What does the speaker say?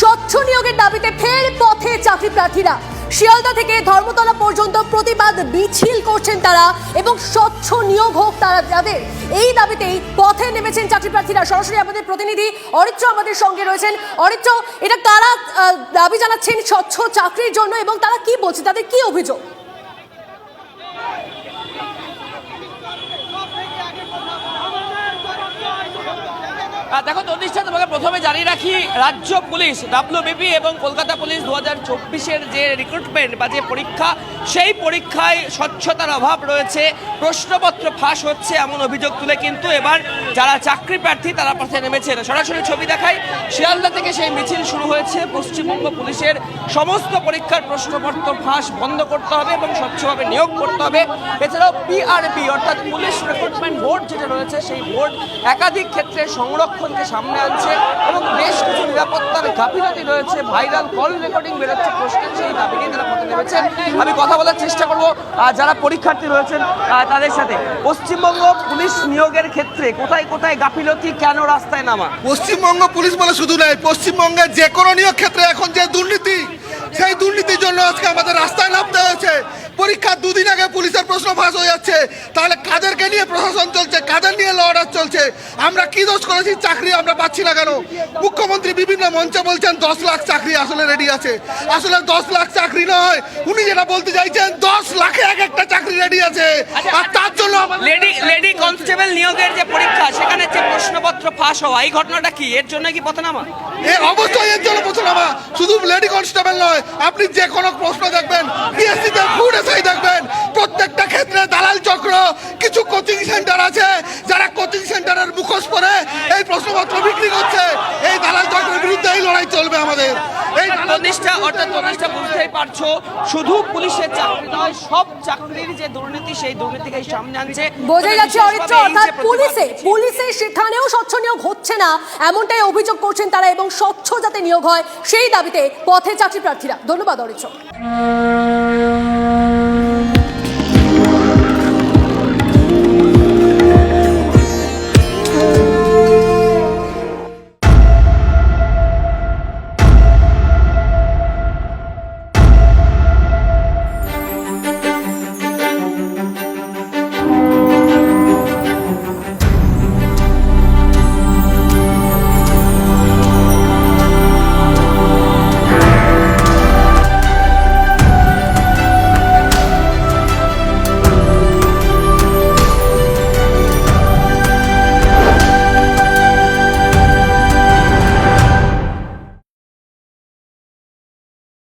স্বচ্ছ নিয়োগের দাবিতে ফের পথে চাকরি প্রার্থীরা। শিয়ালদা থেকে ধর্মতলা পর্যন্ত প্রতিবাদ মিছিল করছেন তারা এবং স্বচ্ছ নিয়োগ হোক তারা যাদের, এই দাবিতেই পথে নেমেছেন চাকরি প্রার্থীরা। সরাসরি আমাদের প্রতিনিধি অরিত্র আমাদের সঙ্গে রয়েছেন। অরিত্র, এটা কারা দাবি জানাচ্ছেন স্বচ্ছ চাকরির জন্য এবং তারা কি বলছে, তাদের কি অভিযোগ? দেখো তনিষ্ঠা, তোমাকে প্রথমে জানিয়ে রাখি, রাজ্য পুলিশ ডাব্লিউবিপি এবং কলকাতা পুলিশ 2024-এর যে রিক্রুটমেন্ট বা যে পরীক্ষা, সেই পরীক্ষায় স্বচ্ছতার অভাব রয়েছে, প্রশ্নপত্র ফাঁস হচ্ছে এমন অভিযোগ তুলে কিন্তু এবার যারা চাকরি প্রার্থী তারা পথে নেমেছেন। সরাসরি ছবি দেখাই, শিয়ালদা থেকে সেই মিছিল শুরু হয়েছে। পশ্চিমবঙ্গ পুলিশের সমস্ত পরীক্ষার প্রশ্নপত্র ফাঁস বন্ধ করতে হবে এবং স্বচ্ছভাবে নিয়োগ করতে হবে। এছাড়াও পিআরবি অর্থাৎ পুলিশ রিক্রুটমেন্ট বোর্ড যেটা রয়েছে, সেই বোর্ড একাধিক ক্ষেত্রে সংরক্ষণকে সামনে আনছে এবং বেশ কিছু নিরাপত্তার গাফিলতি রয়েছে, ভাইরাল কল রেকর্ডিং বেরোচ্ছে প্রশ্নের, সেই দাবি নিয়ে তারা পথে নেমেছেন। আমি কথা বলার চেষ্টা করবো যারা পরীক্ষার্থী রয়েছেন তাদের সাথে। পশ্চিমবঙ্গ পুলিশ নিয়োগের ক্ষেত্রে কোথায় কোথায় গাফিলতি, কেন রাস্তায় নামা? পশ্চিমবঙ্গ পুলিশ বলে শুধু নয়, পশ্চিমবঙ্গের যে কোনো নিয়োগ ক্ষেত্রে এখন যে দুর্নীতি, সেই দুর্নীতির জন্য আজকে আমাদের রাস্তায় নামতে হয়েছে। পরীক্ষার দুদিন আগে পুলিশের প্রশ্ন ফাঁস হয়ে যাচ্ছে, তাহলে কাদেরকে নিয়ে প্রশাসন চলছে, কাদের নিয়ে ল অর্ডার চলছে? আমরা কি দোষ করেছি চাকরি আমরা পাচ্ছি না কেন? মুখ্যমন্ত্রী বিভিন্ন মঞ্চে বলছেন 10 লাখ চাকরি আসলে রেডি আছে, আসলে 10 লাখ চাকরি নয়, উনি যেটা বলতে চাইছেন 10 লাখে এক একটা চাকরি রেডি আছে। আর তার জন্য লেডি কনস্টেবল নিয়োগের যে পরীক্ষা, সেখানে যে প্রশ্নপত্র ফাঁস হওয়া, এই ঘটনাটা কি, এর জন্য কি পথে নামা? অবশ্যই এর জন্য পথে নামা। শুধু লেডি কনস্টেবল নয়, আপনি যে কোনো প্রশ্ন দেখবেন, পিএসসিতে ফুড এসআই দেখবেন, প্রত্যেকটা ক্ষেত্রে দালাল চক্র। কিছু কোচিং সেন্টার আছে যারা কোচিং সেন্টারের মুখোশ পরে এই প্রশ্নপত্র বিক্রি করছে। এই দালাল চক্রের বিরুদ্ধে এই লড়াই চলবে আমাদের। এই তনিষ্ঠা, বুঝতেই পারছো, শুধু পুলিশের চাকরি নয়, সব চাকরির যে দুর্নীতি, সেই দুর্নীতিকে সামনে আনছে। বোঝা যাচ্ছে অরিত্র, অর্থাৎ পুলিশে সেখানেও স্বচ্ছ নিয়োগ হচ্ছে না, এমনটাই অভিযোগ করছেন তারা এবং স্বচ্ছ যাতে নিয়োগ হয় সেই দাবিতে পথে চাকরি প্রার্থীরা। ধন্যবাদ অরিত্র।